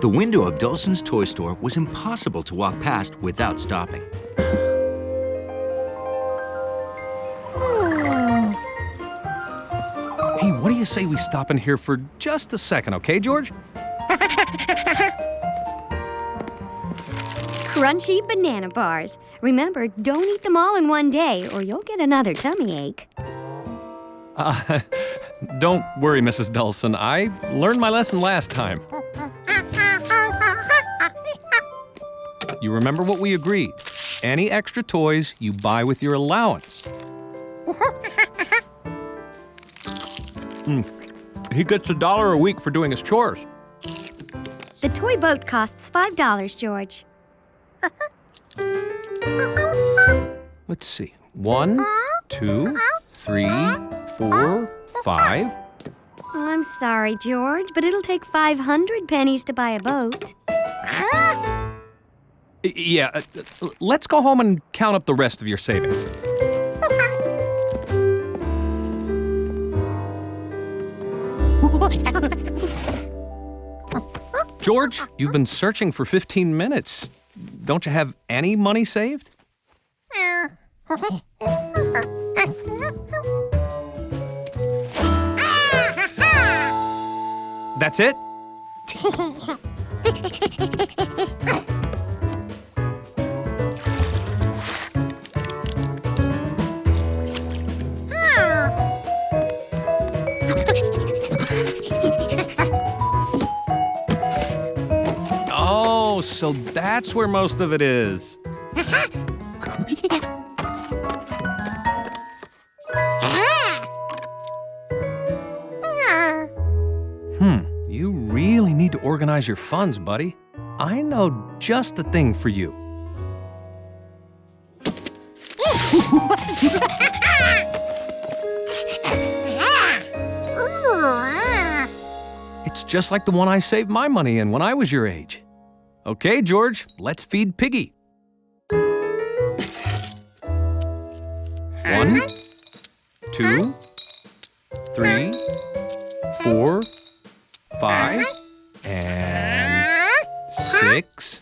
The window of Dawson's toy store was impossible to walk past without stopping. Hey, what do you say we stop in here for just a second, okay, George? Crunchy banana bars. Remember, don't eat them all in one day or you'll get another tummy ache. Don't worry, Mrs. Dawson. I learned my lesson last time. You remember what we agreed. Any extra toys you buy with your allowance. He gets $1 a week for doing his chores. The toy boat costs $5, George. Let's see. 1, 2, 3, 4, 5. Oh, I'm sorry, George, but it'll take 500 pennies to buy a boat. Yeah, let's go home and count up the rest of your savings. George, you've been searching for 15 minutes. Don't you have any money saved? That's it? Oh, so that's where most of it is. You really need to organize your funds, buddy. I know just the thing for you. It's just like the one I saved my money in when I was your age. Okay, George, let's feed Piggy. 1, 2, 3, 4, 5, and 6,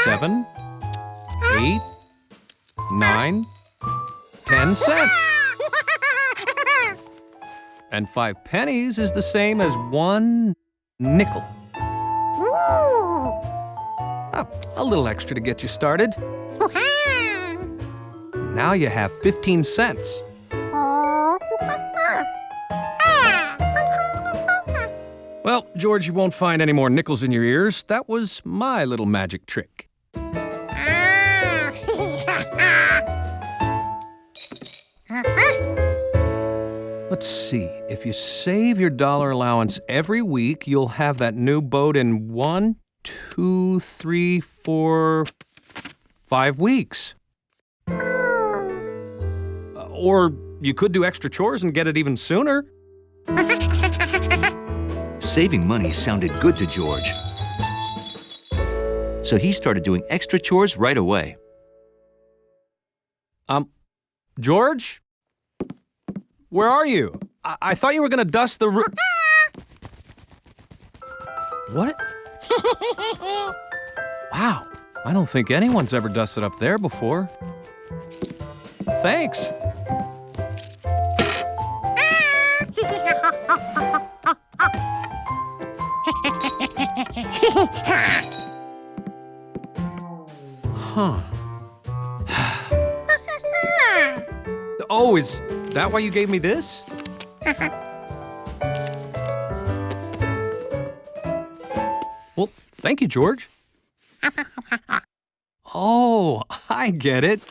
7, 8, 9, 10 cents. And 5 pennies is the same as 1 nickel. A little extra to get you started. Now you have 15 cents. Well, George, you won't find any more nickels in your ears. That was my little magic trick. Let's see. If you save your dollar allowance every week, you'll have that new boat in 1, 2, 3, 4, 5 weeks. Or you could do extra chores and get it even sooner. Saving money sounded good to George. So he started doing extra chores right away. George? Where are you? I thought you were going to dust the roof. What? Wow, I don't think anyone's ever dusted up there before. Thanks. Huh. Oh, is that why you gave me this? Well, thank you, George. Oh, I get it.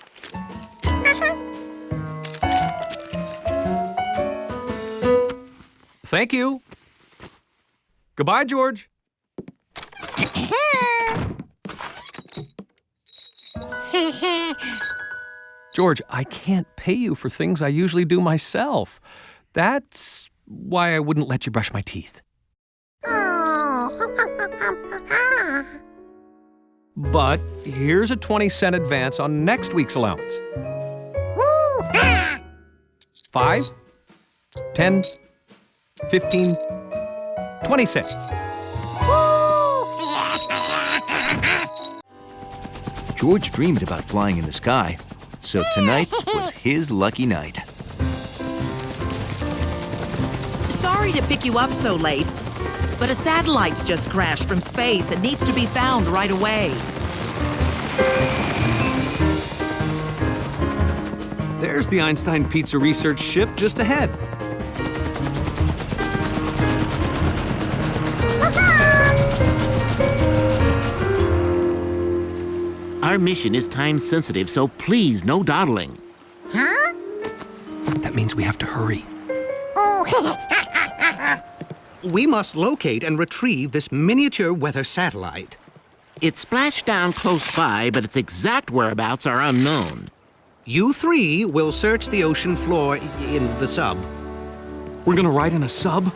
Thank you. Goodbye, George. George, I can't pay you for things I usually do myself. That's why I wouldn't let you brush my teeth. But here's a 20-cent advance on next week's allowance. 5, 10, 15, 20 cents. George dreamed about flying in the sky, so tonight was his lucky night. Sorry to pick you up so late, but a satellite's just crashed from space and needs to be found right away. There's the Einstein Pizza research ship just ahead. Our mission is time-sensitive, so please, no dawdling. That means we have to hurry. We must locate and retrieve this miniature weather satellite. It splashed down close by, but its exact whereabouts are unknown. You three will search the ocean floor in the sub. We're gonna ride in a sub?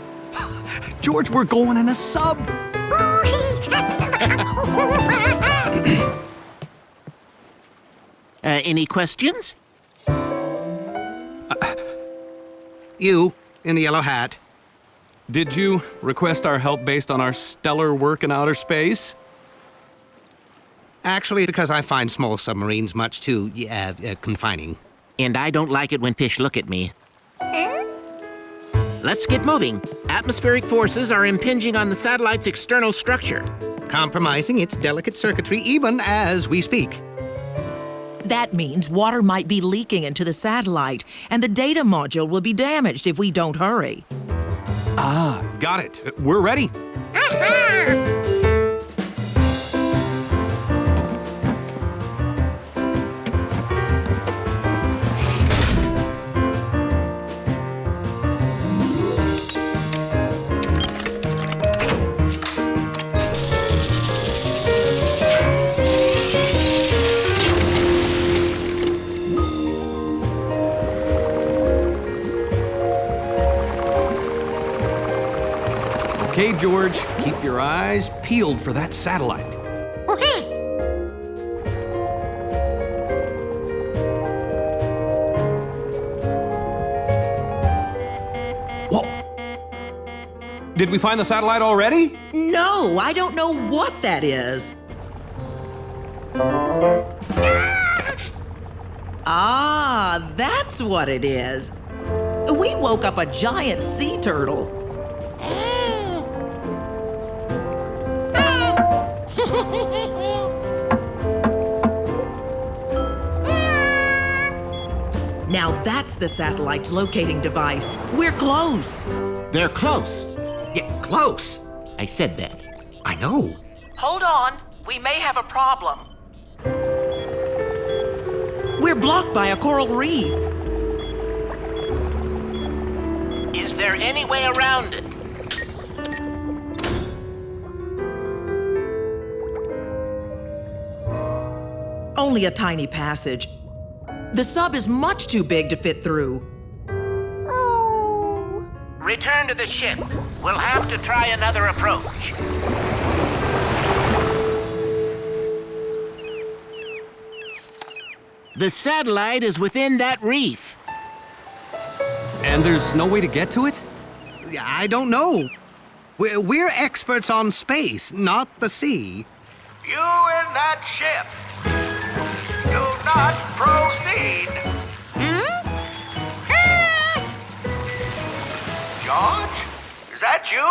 George, we're going in a sub! Any questions? You, in the yellow hat. Did you request our help based on our stellar work in outer space? Actually, because I find small submarines much too, confining. And I don't like it when fish look at me. Let's get moving. Atmospheric forces are impinging on the satellite's external structure. Compromising its delicate circuitry even as we speak. That means water might be leaking into the satellite, and the data module will be damaged if we don't hurry. Ah, got it. We're ready. Okay, George, keep your eyes peeled for that satellite. Whoa! Did we find the satellite already? No, I don't know what that is. Ah, that's what it is. We woke up a giant sea turtle. Now that's the satellite's locating device. We're close. They're close. Yeah, close. I said that. I know. Hold on, we may have a problem. We're blocked by a coral reef. Is there any way around it? Only a tiny passage. The sub is much too big to fit through. Return to the ship. We'll have to try another approach. The satellite is within that reef. And there's no way to get to it? I don't know. We're experts on space, not the sea. You in that ship. Do not proceed. George? Is that you?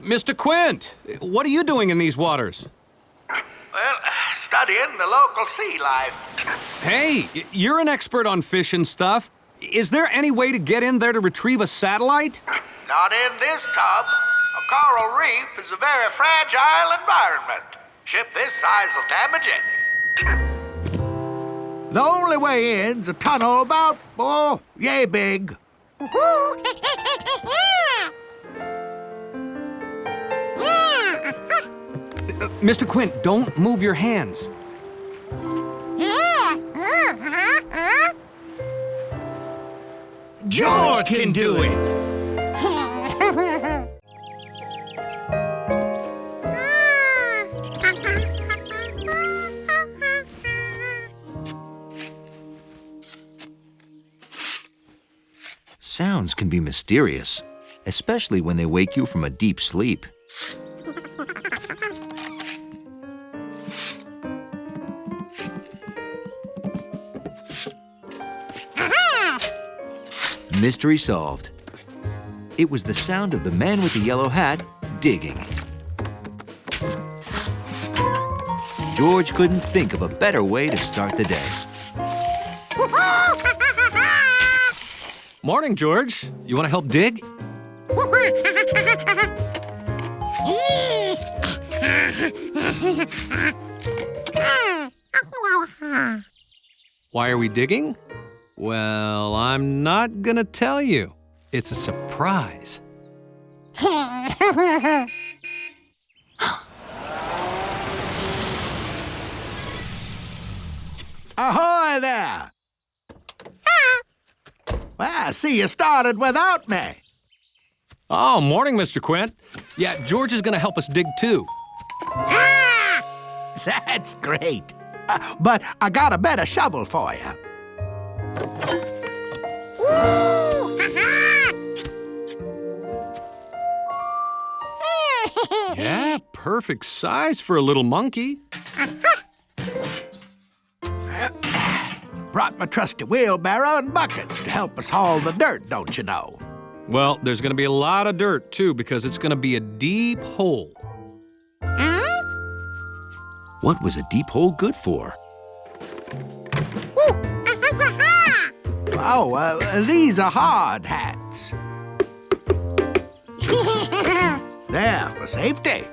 Mr. Quint, what are you doing in these waters? Well, studying the local sea life. Hey, you're an expert on fish and stuff. Is there any way to get in there to retrieve a satellite? Not in this tub. A coral reef is a very fragile environment. Ship this size will damage it. The only way in's a tunnel about, yay big. Mr. Quint, don't move your hands. George can do it. Sounds can be mysterious, especially when they wake you from a deep sleep. Mystery solved. It was the sound of the man with the yellow hat digging. George couldn't think of a better way to start the day. Morning, George. You want to help dig? Why are we digging? Well, I'm not gonna tell you. It's a surprise. Ahoy there! Well, I see you started without me. Oh, morning, Mr. Quint. Yeah, George is gonna help us dig too. That's great. But I got a better shovel for you. Yeah, perfect size for a little monkey. Brought my trusty wheelbarrow and buckets to help us haul the dirt, don't you know? Well, there's gonna be a lot of dirt too because it's gonna be a deep hole. What was a deep hole good for? Oh, these are hard hats. There, for safety.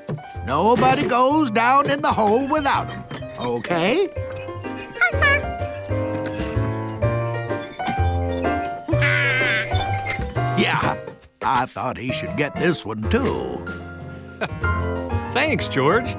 Nobody goes down in the hole without them, okay? Yeah, I thought he should get this one, too. Thanks, George.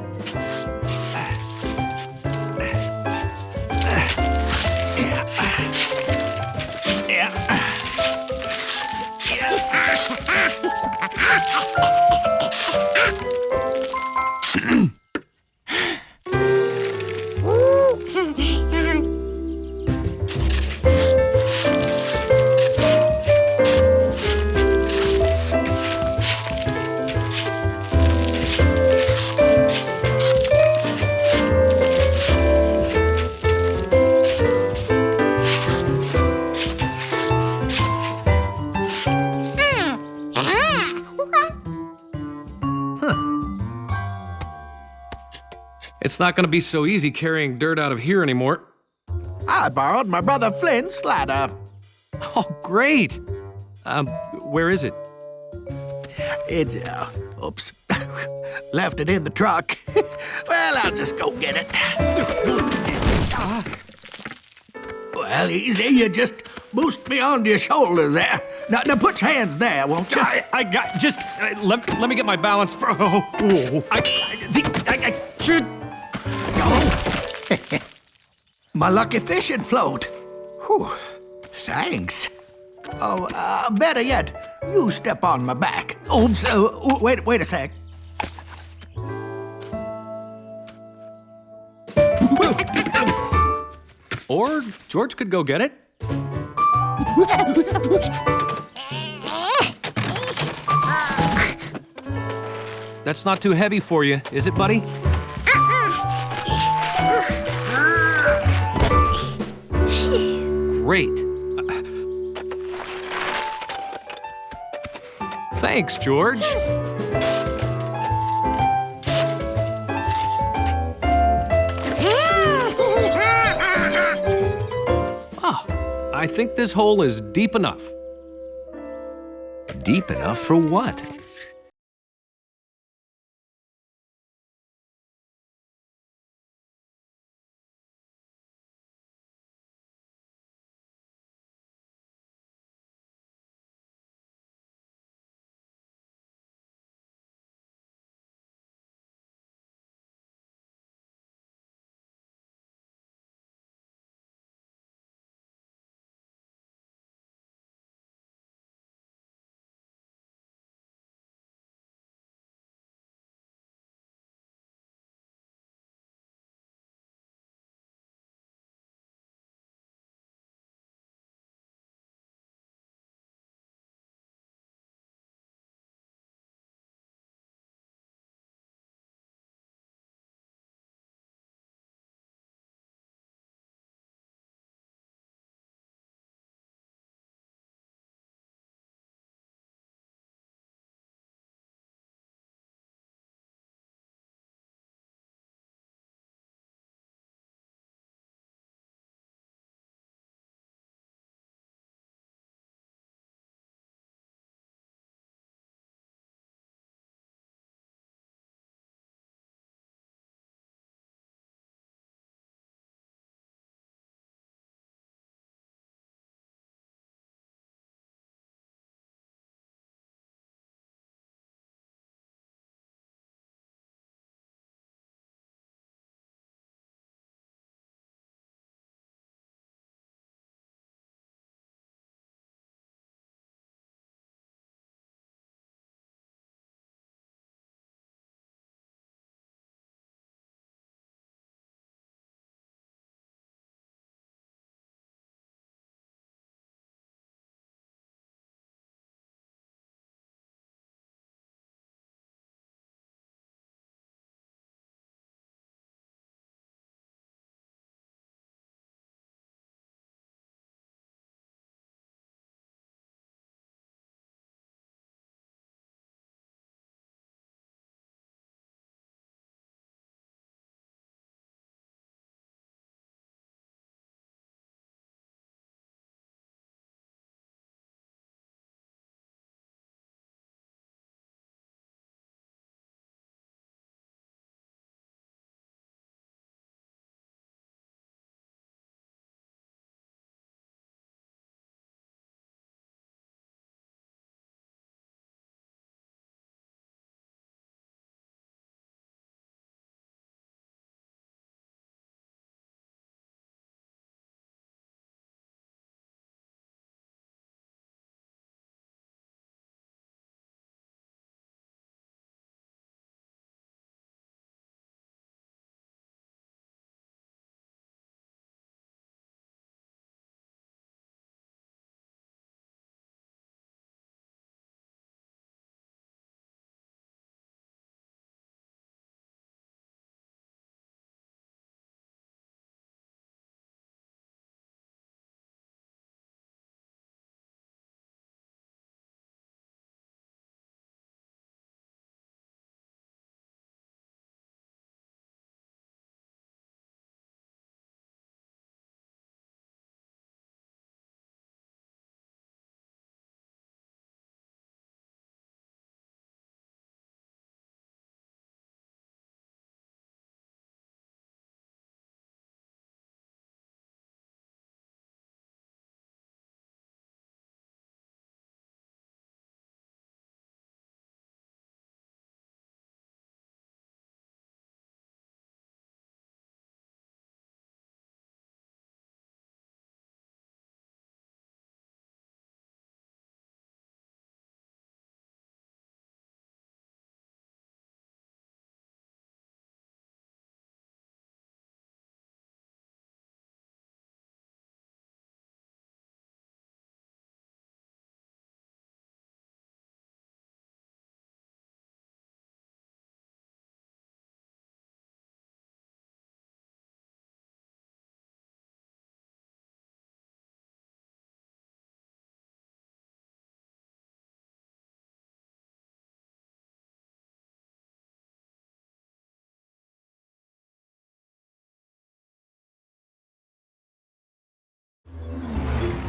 It's not going to be so easy carrying dirt out of here anymore. I borrowed my brother Flint's ladder. Oh, great. Where is it? It's, oops. Left it in the truck. Well, I'll just go get it. Well, easy. You just boost me onto your shoulders there. Now put your hands there, won't you? I got, just, let me get my balance for, I think I should. Oh. My lucky fishing float. Whew. Thanks. Oh, better yet, you step on my back. Oops, wait a sec. Or George could go get it. That's not too heavy for you, is it, buddy? Great. Thanks, George. I think this hole is deep enough. Deep enough for what?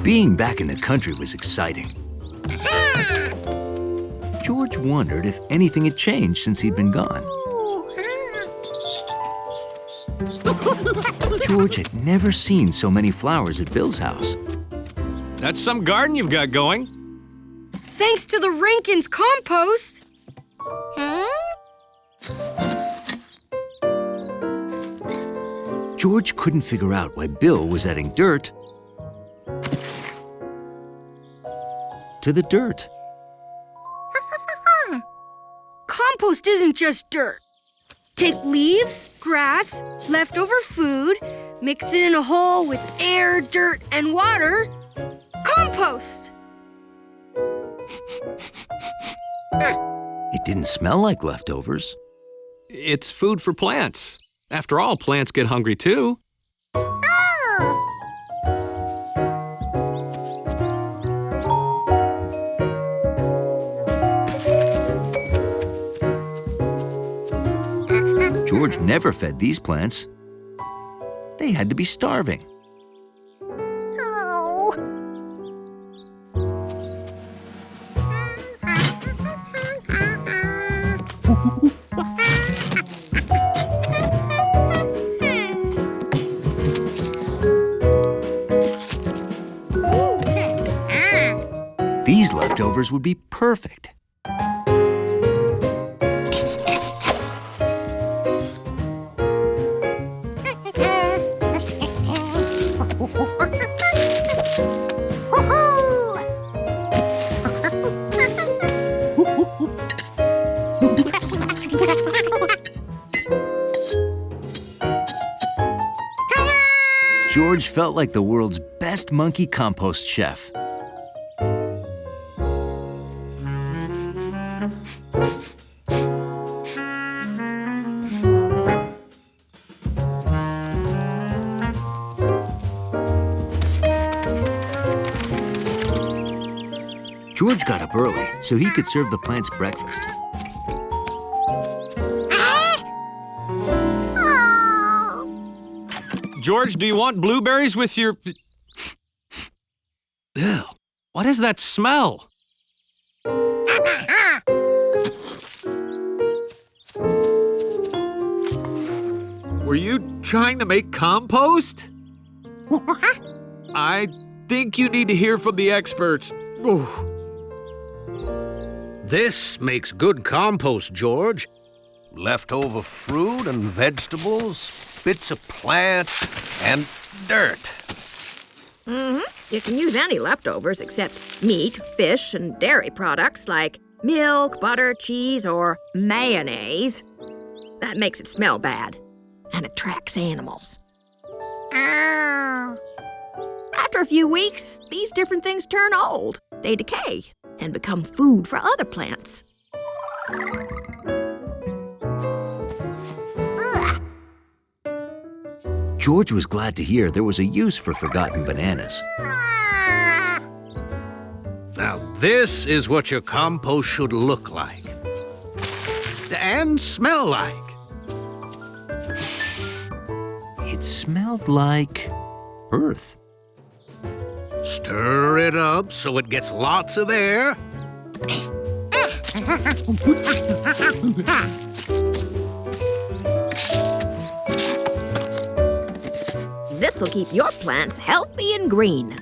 Being back in the country was exciting. George wondered if anything had changed since he'd been gone. George had never seen so many flowers at Bill's house. That's some garden you've got going. Thanks to the Rankin's compost. George couldn't figure out why Bill was adding dirt to the dirt. Compost isn't just dirt. Take leaves, grass, leftover food, mix it in a hole with air, dirt, and water. Compost! It didn't smell like leftovers. It's food for plants. After all, plants get hungry too. George never fed these plants. They had to be starving. These leftovers would be perfect. George felt like the world's best monkey compost chef. George got up early so he could serve the plants breakfast. George, do you want blueberries with your... Ew, what is that smell? Were you trying to make compost? I think you need to hear from the experts. Ooh. This makes good compost, George. Leftover fruit and vegetables, bits of plant, and dirt. You can use any leftovers except meat, fish, and dairy products like milk, butter, cheese, or mayonnaise. That makes it smell bad and attracts animals. After a few weeks, these different things turn old. They decay and become food for other plants. George was glad to hear there was a use for forgotten bananas. Now, this is what your compost should look like. And smell like. It smelled like earth. Stir it up so it gets lots of air. This will keep your plants healthy and green.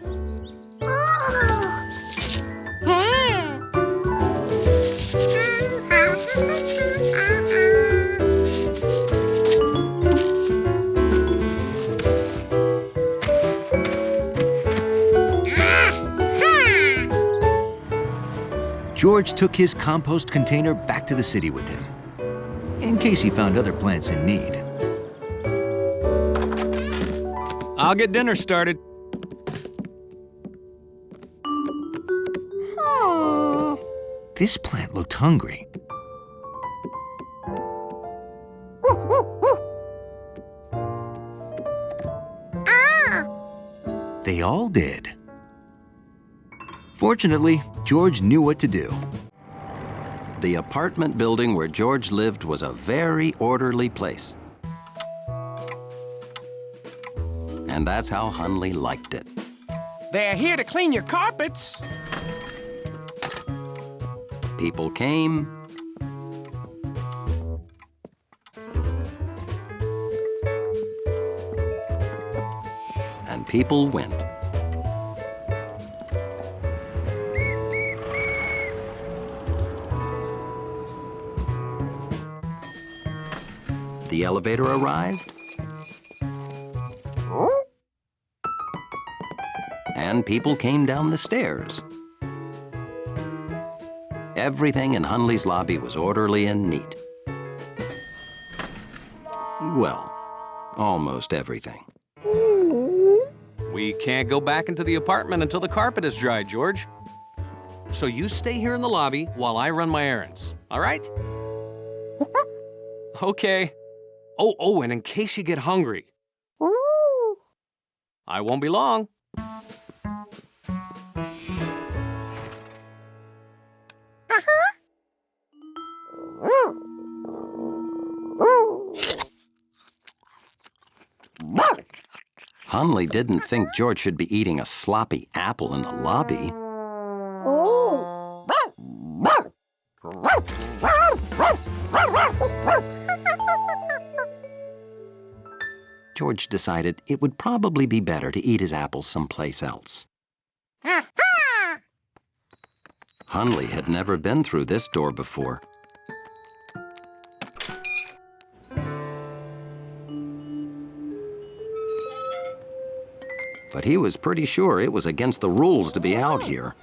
George took his compost container back to the city with him, in case he found other plants in need. I'll get dinner started. This plant looked hungry. They all did. Fortunately, George knew what to do. The apartment building where George lived was a very orderly place. And that's how Hundley liked it. They're here to clean your carpets. People came. And people went. The elevator arrived. And people came down the stairs. Everything in Hundley's lobby was orderly and neat. Well, almost everything. We can't go back into the apartment until the carpet is dry, George. So you stay here in the lobby while I run my errands, all right? Okay. Oh, and in case you get hungry, I won't be long. Hundley didn't think George should be eating a sloppy apple in the lobby. George decided it would probably be better to eat his apples someplace else. Hundley had never been through this door before. But he was pretty sure it was against the rules to be out here.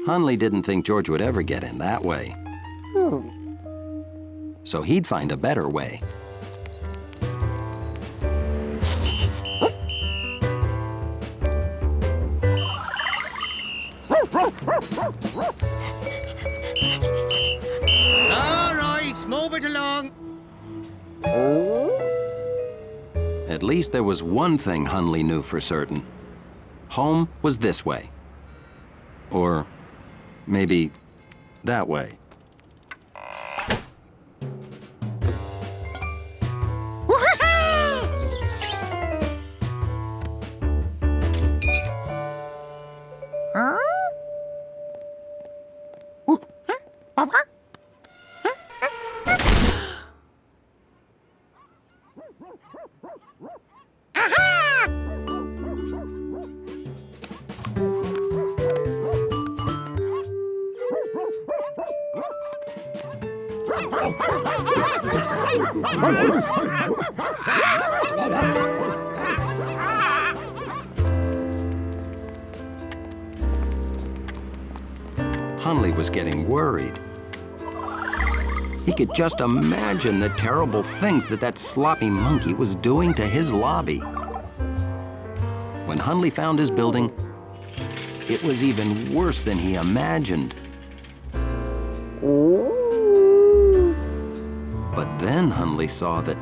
Hundley didn't think George would ever get in that way. So he'd find a better way. All right, move it along. At least there was one thing Hundley knew for certain. Home was this way. Or maybe that way. Hundley was getting worried. He could just imagine the terrible things that sloppy monkey was doing to his lobby. When Hundley found his building, it was even worse than he imagined. But then Hundley saw that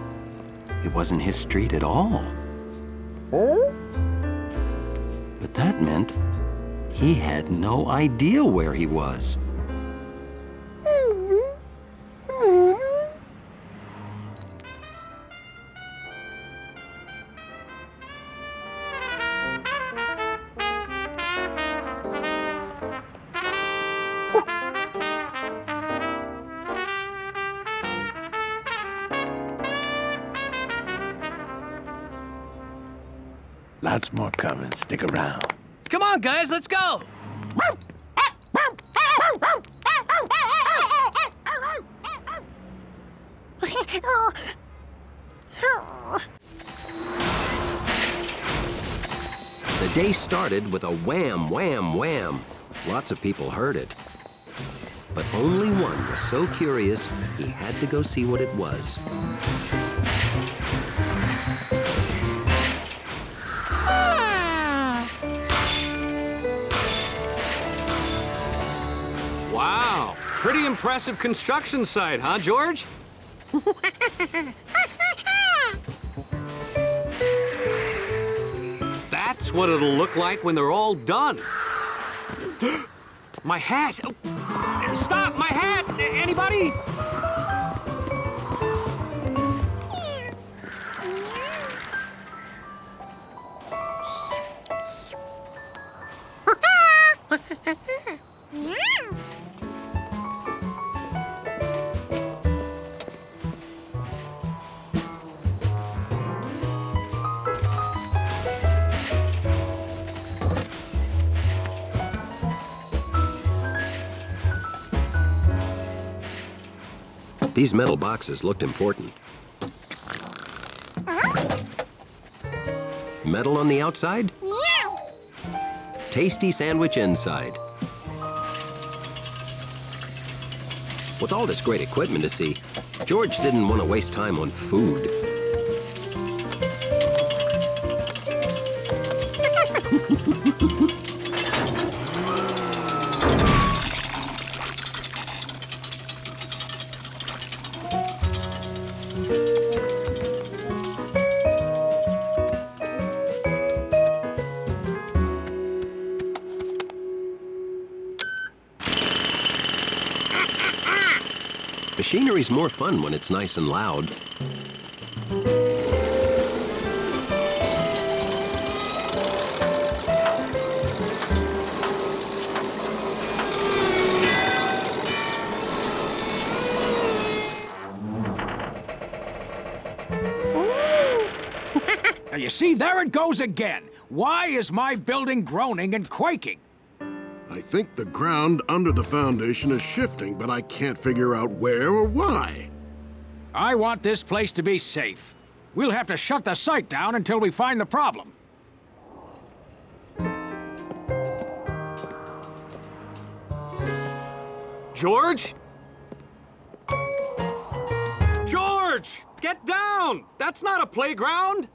it wasn't his street at all. But that meant he had no idea where he was. Lots more coming. Stick around. Come on, guys, let's go. The day started with a wham, wham, wham. Lots of people heard it. But only one was so curious, he had to go see what it was. Wow, pretty impressive construction site, huh, George? That's what it'll look like when they're all done. My hat! Oh, stop! My hat! Anybody? These metal boxes looked important. Metal on the outside? Tasty sandwich inside. With all this great equipment to see, George didn't want to waste time on food. Machinery's more fun when it's nice and loud. Now, you see, there it goes again. Why is my building groaning and quaking? I think the ground under the foundation is shifting, but I can't figure out where or why. I want this place to be safe. We'll have to shut the site down until we find the problem. George? George! Get down! That's not a playground!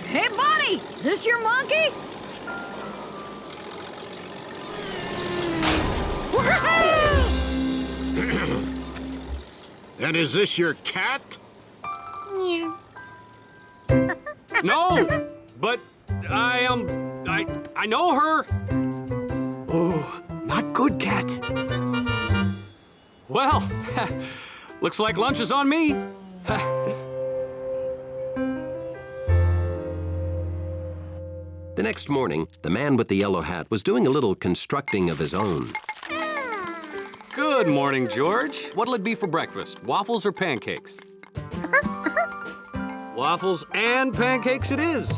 Hey, buddy! This your monkey? And is this your cat? No! But I know her! Oh, not good, cat. Well, looks like lunch is on me. The next morning, the man with the yellow hat was doing a little constructing of his own. Good morning, George. What'll it be for breakfast, waffles or pancakes? Waffles and pancakes it is.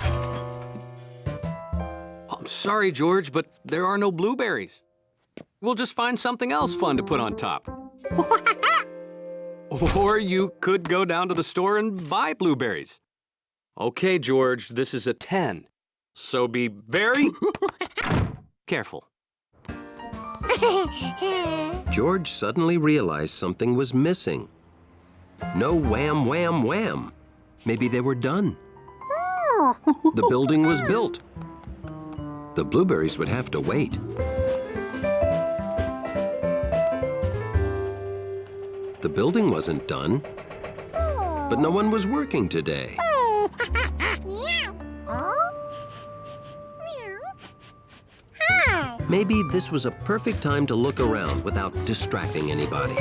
I'm sorry, George, but there are no blueberries. We'll just find something else fun to put on top. Or you could go down to the store and buy blueberries. Okay, George, this is a 10. So be very careful. George suddenly realized something was missing. No wham, wham, wham. Maybe they were done. The building was built. The blueberries would have to wait. The building wasn't done, but no one was working today. Maybe this was a perfect time to look around without distracting anybody.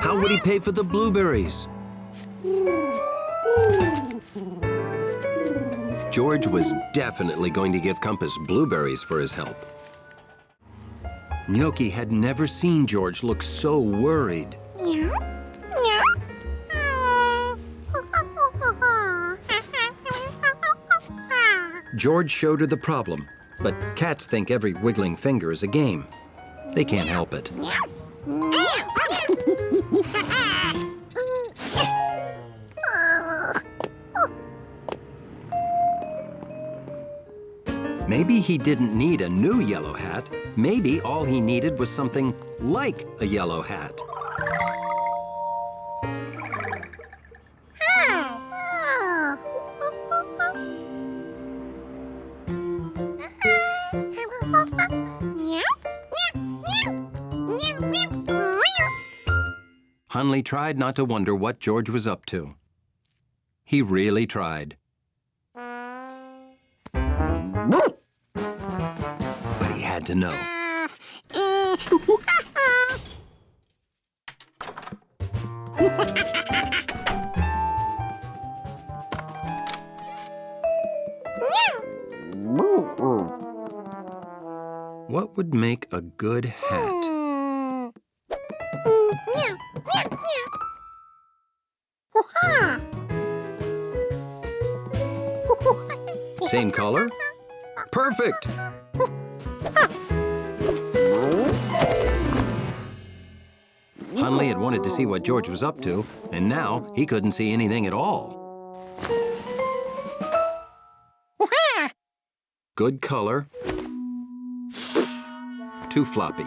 How would he pay for the blueberries? George was definitely going to give Compass blueberries for his help. Gnocchi had never seen George look so worried. George showed her the problem, But cats think every wiggling finger is a game. They can't help it. Maybe he didn't need a new yellow hat. Maybe all he needed was something like a yellow hat. Hundley tried not to wonder what George was up to. He really tried. But he had to know. What would make a good hat? Same color? Perfect! Hundley had wanted to see what George was up to, and now he couldn't see anything at all. Good color. Too floppy.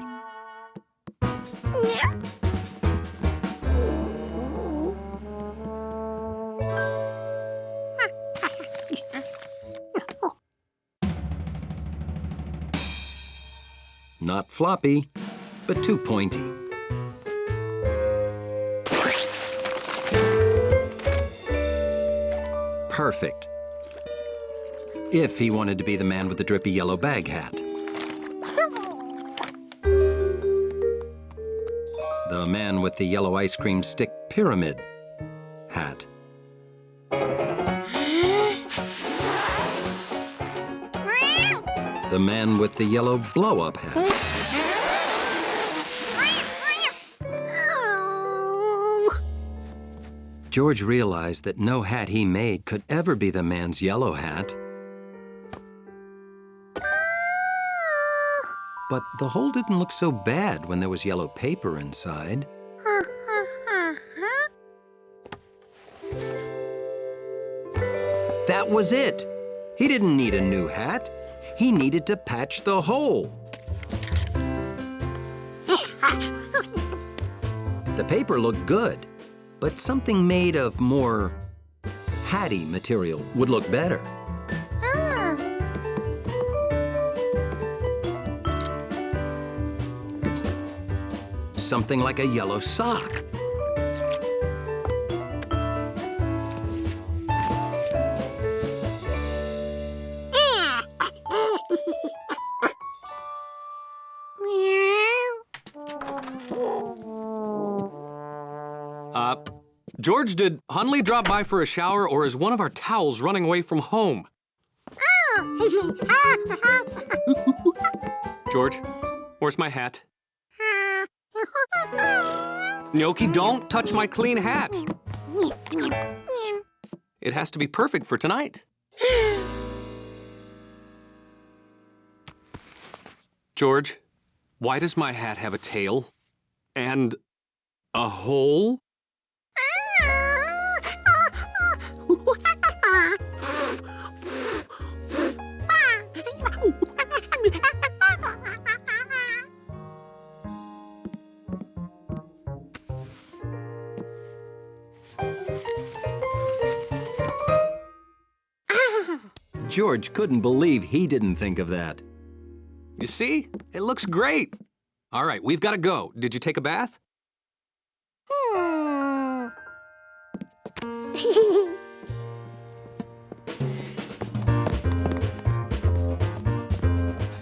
Not floppy, but too pointy. Perfect. If he wanted to be the man with the drippy yellow bag hat. The man with the yellow ice cream stick pyramid hat. The man with the yellow blow-up hat. George realized that no hat he made could ever be the man's yellow hat. But the hole didn't look so bad when there was yellow paper inside. That was it! He didn't need a new hat. He needed to patch the hole. The paper looked good, but something made of more hatty material would look better. Something like a yellow sock. George, did Hundley drop by for a shower, or is one of our towels running away from home? George, where's my hat? Gnocchi, don't touch my clean hat. It has to be perfect for tonight. George, why does my hat have a tail? And a hole? George couldn't believe he didn't think of that. You see? It looks great. All right, we've got to go. Did you take a bath?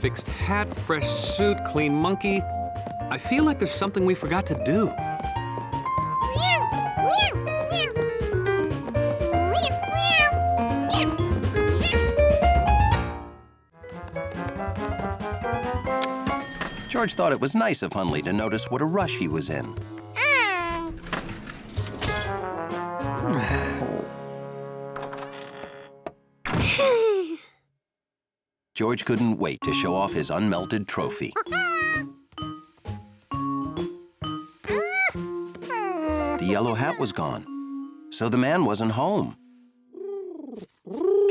Fixed hat, fresh suit, clean monkey. I feel like there's something we forgot to do. George thought it was nice of Hundley to notice what a rush he was in. George couldn't wait to show off his unmelted trophy. The yellow hat was gone, so the man wasn't home.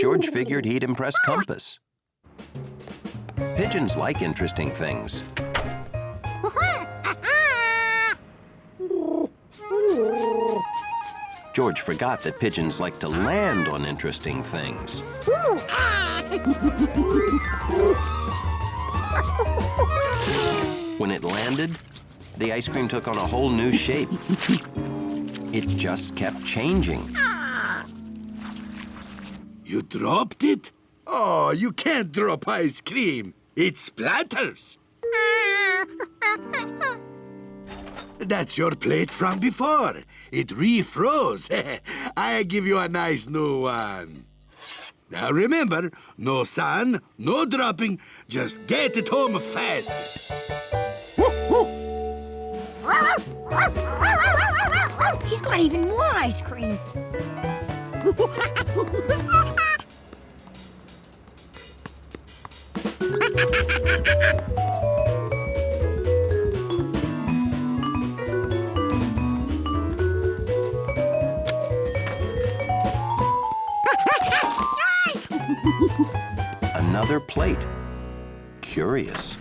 George figured he'd impress Compass. Pigeons like interesting things. George forgot that pigeons like to land on interesting things. When it landed, the ice cream took on a whole new shape. It just kept changing. You dropped it? Oh, you can't drop ice cream. It splatters. That's your plate from before. It refroze. I give you a nice new one. Now remember, no sun, no dropping. Just get it home fast. He's got even more ice cream. Another plate. Curious.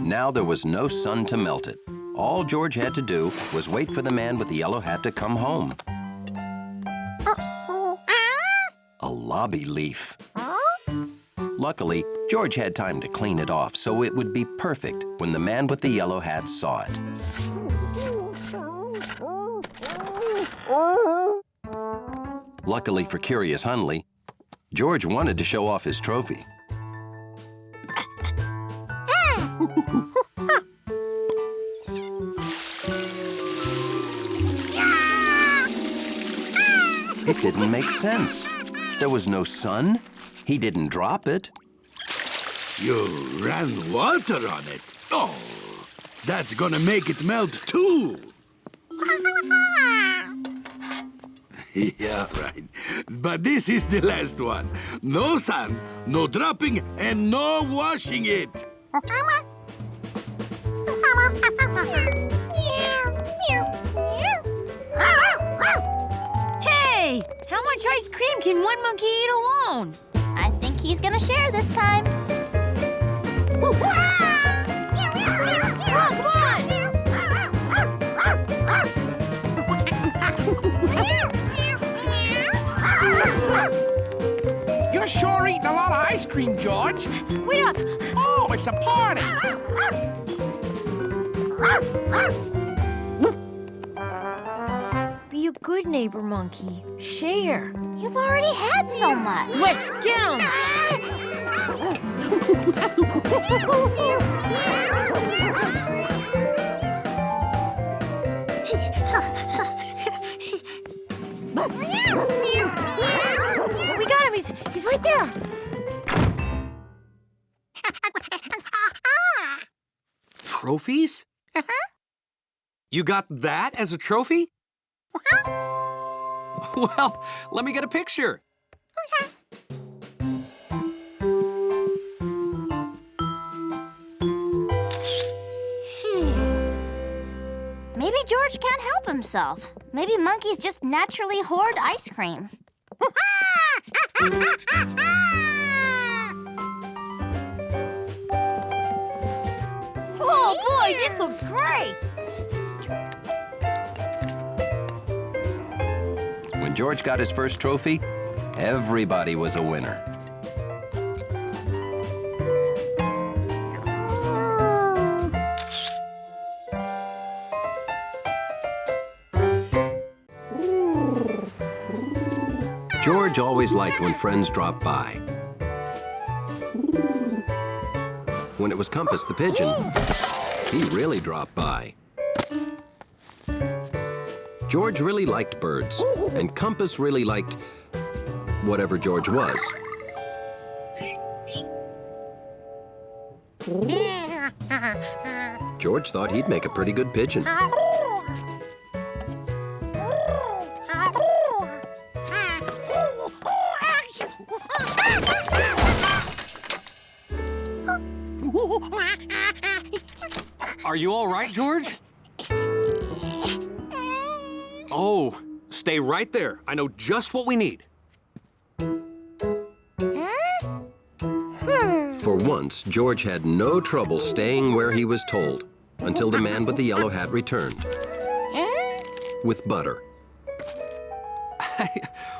Now there was no sun to melt it. All George had to do was wait for the man with the yellow hat to come home. A lobby leaf. Luckily, George had time to clean it off, so it would be perfect when the man with the yellow hat saw it. Luckily for curious Hundley, George wanted to show off his trophy. It didn't make sense. There was no sun. He didn't drop it. You ran water on it. Oh, that's gonna make it melt too. Yeah, right. But this is the last one. No sun, no dropping, and no washing it. Hey, how much ice cream can one monkey eat alone? I think he's gonna share this time. Come on! You're sure eating a lot of ice cream, George. Wait up! Oh, it's a party. Be a good neighbor, monkey. Share. You've already had so much. Let's get him! We got him. He's right there. Trophies? You got that as a trophy? Well, let me get a picture. Maybe George can't help himself. Maybe monkeys just naturally hoard ice cream. Oh, boy, this looks great. When George got his first trophy, everybody was a winner. George always liked when friends dropped by. When it was Compass the pigeon, he really dropped by. George really liked birds, and Compass really liked whatever George was. George thought he'd make a pretty good pigeon. Are you all right, George? Oh, stay right there. I know just what we need. For once, George had no trouble staying where he was told until the man with the yellow hat returned with butter.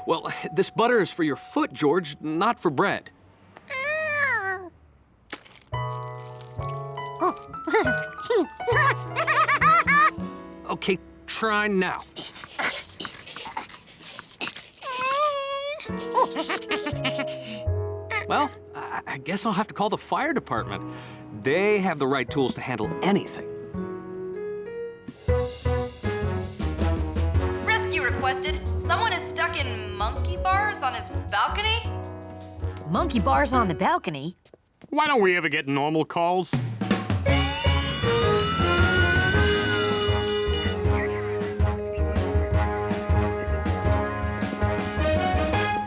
Well, this butter is for your foot, George, not for bread. Okay, try now. Well, I guess I'll have to call the fire department. They have the right tools to handle anything. Rescue requested. Someone is stuck in monkey bars on his balcony. Monkey bars on the balcony? Why don't we ever get normal calls?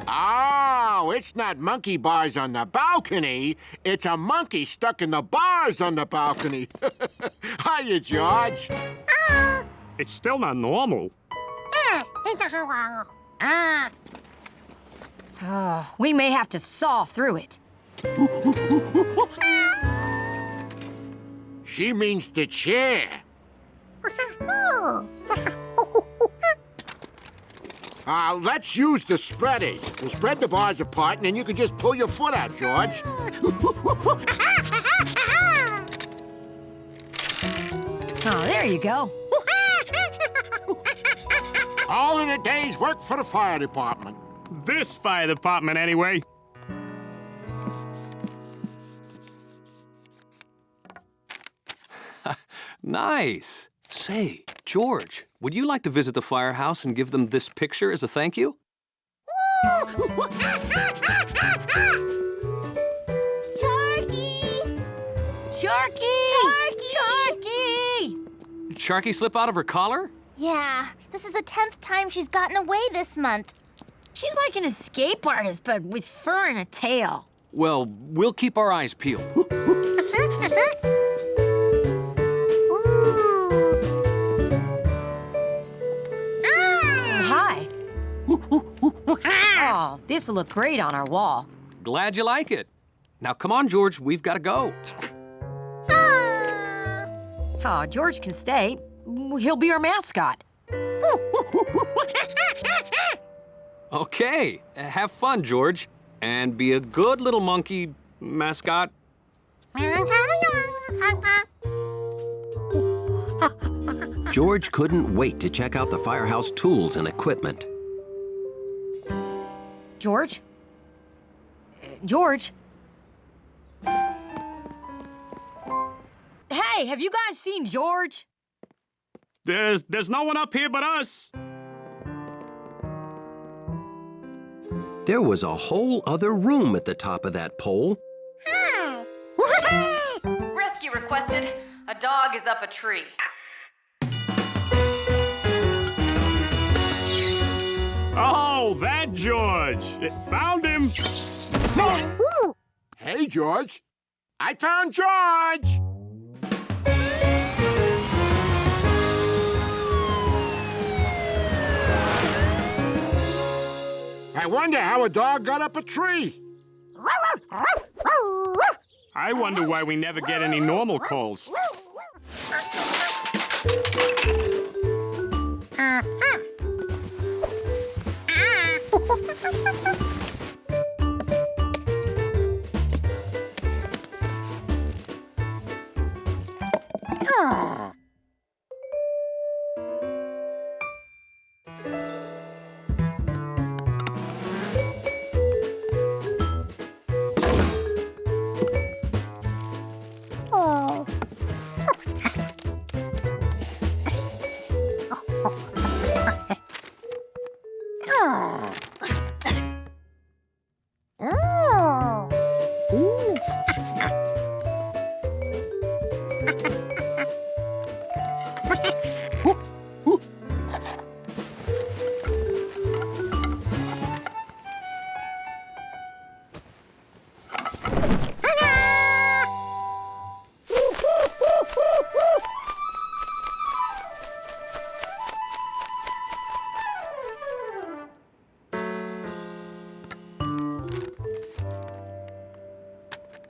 Oh, it's not monkey bars on the balcony. It's a monkey stuck in the bars on the balcony. Hiya, George. It's still not normal. Oh, we may have to saw through it. She means the chair. Let's use the spreaders. We'll spread the bars apart, and then you can just pull your foot out, George. Oh, there you go. All in a day's work for the fire department. This fire department, anyway. Nice. Say, George, would you like to visit the firehouse and give them this picture as a thank you? Sharky! Sharky! Sharky! Sharky slip out of her collar? Yeah, this is the 10th time she's gotten away this month. She's like an escape artist, but with fur and a tail. Well, we'll keep our eyes peeled. Hi. Oh, this'll look great on our wall. Glad you like it. Now, come on, George, we've got to go. Oh, George can stay. He'll be our mascot. Okay, have fun, George. And be a good little monkey mascot. George couldn't wait to check out the firehouse tools and equipment. George? George? Hey, have you guys seen George? There's no one up here but us. There was a whole other room at the top of that pole. Rescue requested. A dog is up a tree. Oh, that George. Found him. Hey, George. I found George. I wonder how a dog got up a tree. I wonder why we never get any normal calls.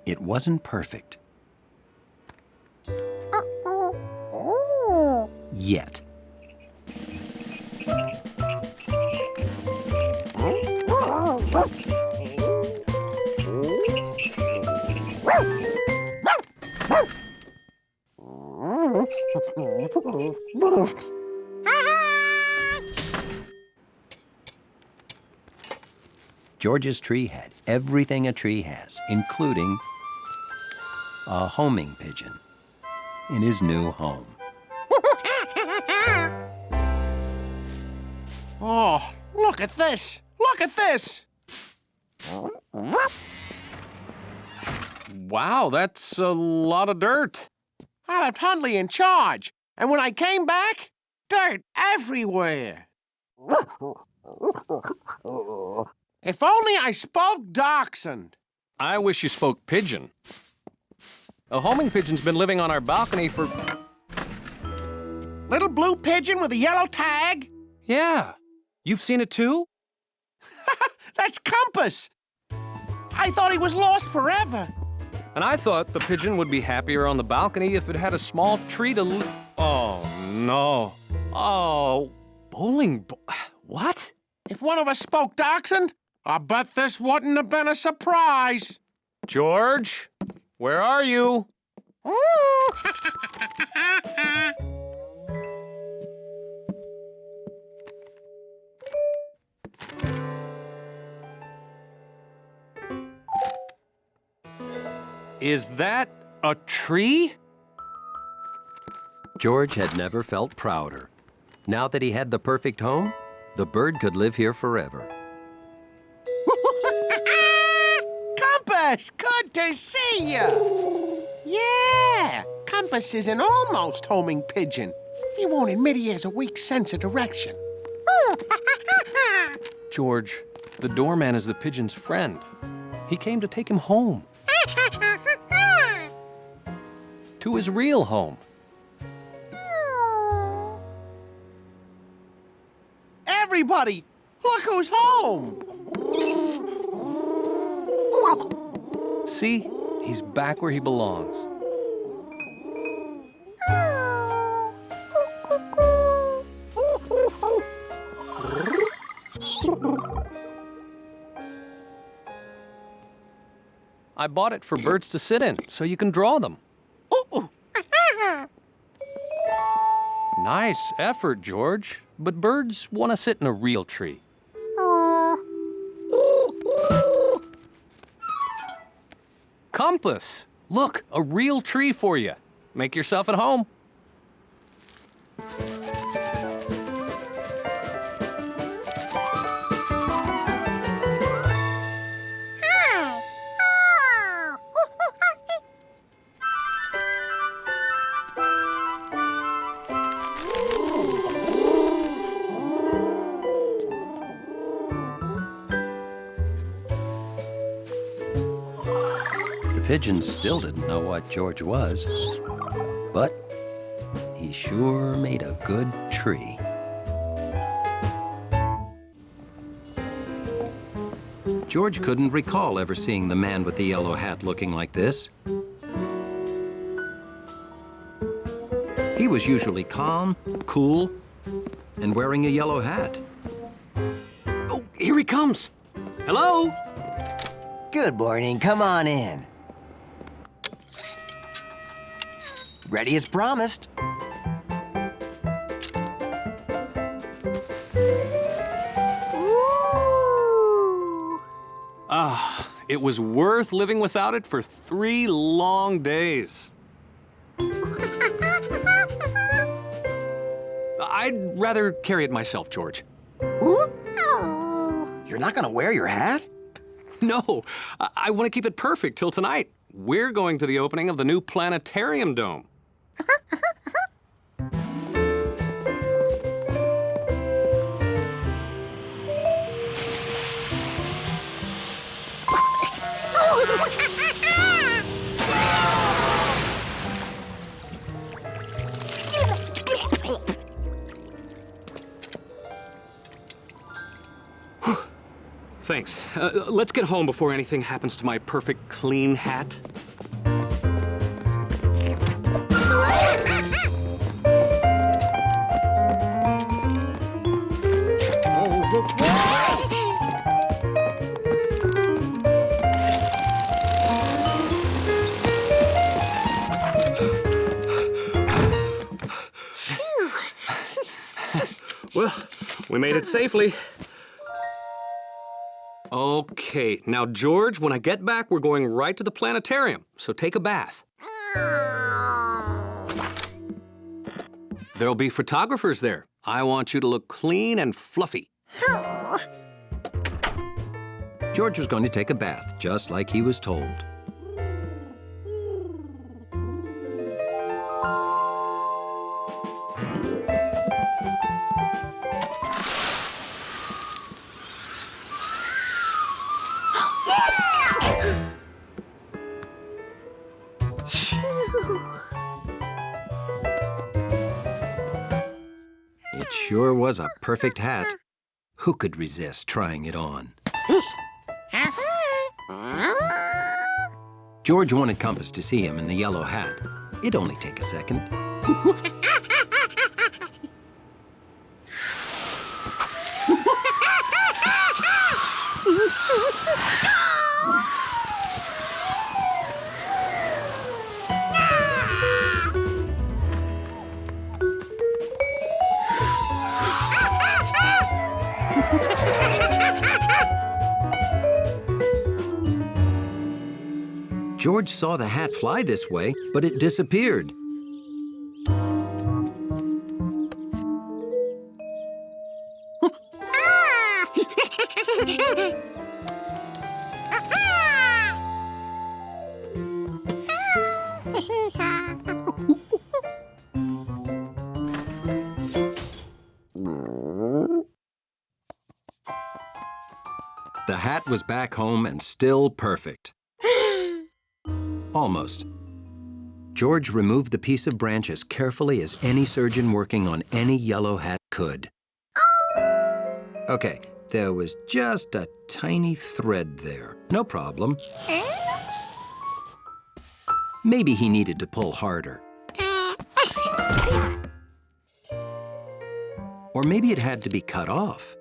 It wasn't perfect. Yet. George's tree had everything a tree has, including a homing pigeon in his new home. Oh, look at this! Look at this! Wow, that's a lot of dirt. I left Hundley in charge, and when I came back, dirt everywhere. If only I spoke Dachshund. I wish you spoke pigeon. A homing pigeon's been living on our balcony for... Little blue pigeon with a yellow tag? Yeah. You've seen it too? That's Compass. I thought he was lost forever. And I thought the pigeon would be happier on the balcony if it had a small tree to Oh, no. Oh, what? If one of us spoke Dachshund, I bet this wouldn't have been a surprise. George, where are you? Is that a tree? George had never felt prouder. Now that he had the perfect home, the bird could live here forever. Compass, good to see you. Yeah, Compass is an almost homing pigeon. He won't admit he has a weak sense of direction. George, the doorman is the pigeon's friend. He came to take him home. To his real home. Everybody, look who's home! See? He's back where he belongs. I bought it for birds to sit in, so you can draw them. Nice effort, George. But birds want to sit in a real tree. Compass! Look, a real tree for you. Make yourself at home. The pigeons still didn't know what George was, but he sure made a good tree. George couldn't recall ever seeing the man with the yellow hat looking like this. He was usually calm, cool, and wearing a yellow hat. Oh, here he comes. Hello? Good morning. Come on in. Ready as promised. Ah, it was worth living without it for 3 long days. I'd rather carry it myself, George. You're not gonna wear your hat? No, I want to keep it perfect till tonight. We're going to the opening of the new planetarium dome. Thanks. Let's get home before anything happens to my perfect clean hat. We made it safely. Okay, now, George, when I get back, we're going right to the planetarium, so take a bath. There'll be photographers there. I want you to look clean and fluffy. George was going to take a bath, just like he was told. It sure was a perfect hat. Who could resist trying it on? George wanted Compass to see him in the yellow hat. It'd only take a second. George saw the hat fly this way, but it disappeared. The hat was back home and still perfect. Almost. George removed the piece of branch as carefully as any surgeon working on any yellow hat could. Okay, there was just a tiny thread there. No problem. Maybe he needed to pull harder. Or maybe it had to be cut off.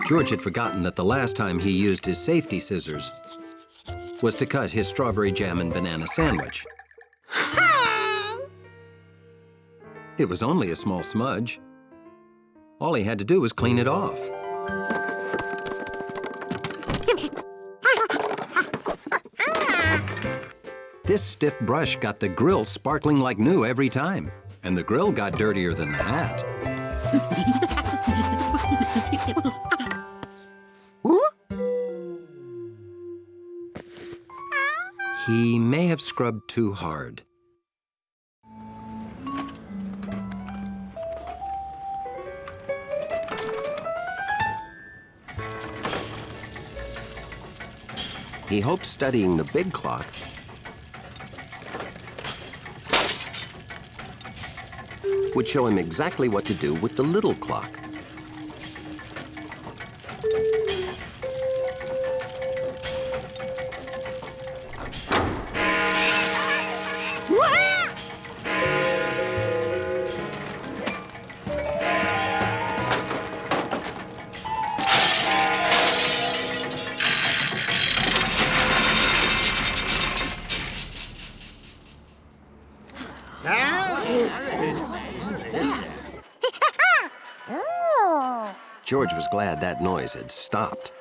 George had forgotten that the last time he used his safety scissors was to cut his strawberry jam and banana sandwich. It was only a small smudge. All he had to do was clean it off. This stiff brush got the grill sparkling like new every time, and the grill got dirtier than the hat. He may have scrubbed too hard. He hoped studying the big clock would show him exactly what to do with the little clock. George was glad that noise had stopped.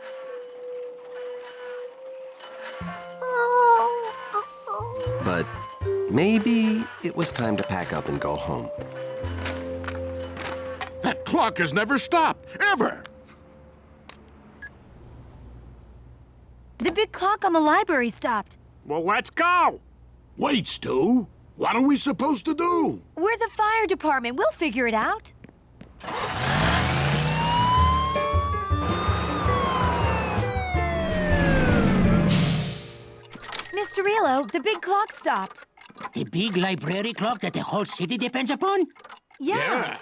But maybe it was time to pack up and go home. That clock has never stopped, ever! The big clock on the library stopped. Well, let's go! Wait, Stu. What are we supposed to do? We're the fire department. We'll figure it out. Mr. Relo, the big clock stopped. The big library clock that the whole city depends upon? Yeah.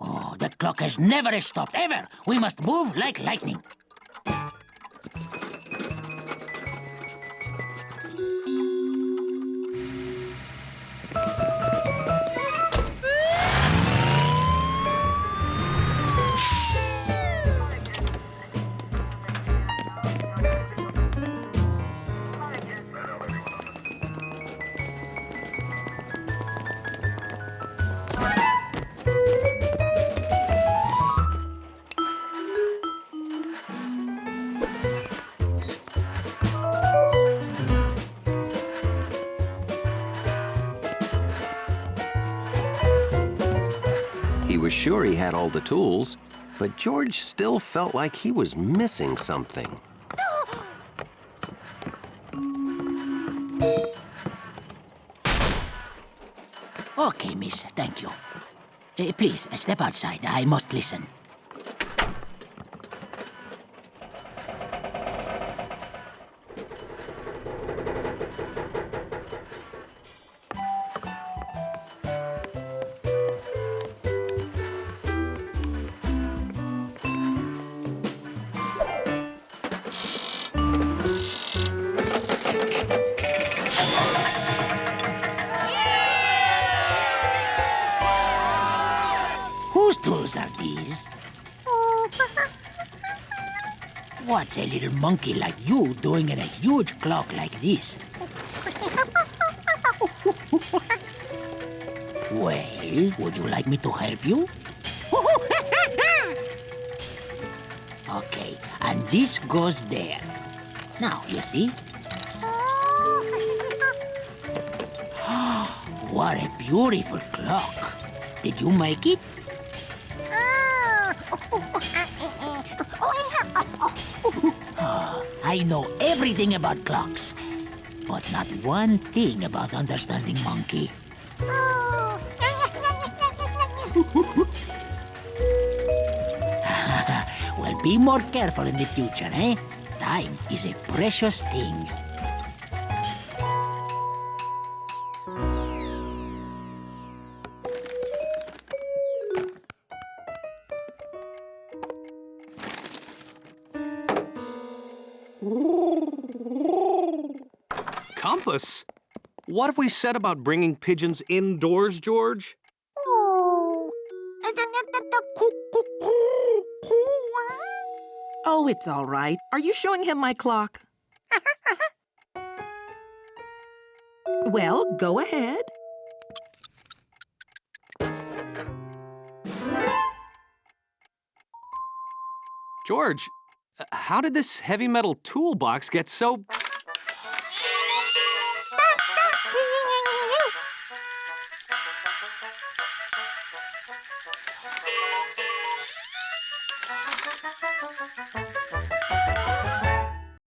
Oh, that clock has never stopped, ever. We must move like lightning. was sure he had all the tools, but George still felt like he was missing something. Okay, miss, thank you. Please, step outside. I must listen. Whose tools are these? What's a little monkey like you doing in a huge clock like this? Well, would you like me to help you? Okay, and this goes there. Now, you see? What a beautiful clock. Did you make it? I know everything about clocks, but not one thing about understanding monkey. Well, be more careful in the future, eh? Time is a precious thing. Compass? What have we said about bringing pigeons indoors, George? Oh, it's all right. Are you showing him my clock? Well, go ahead. George, how did this heavy metal toolbox get so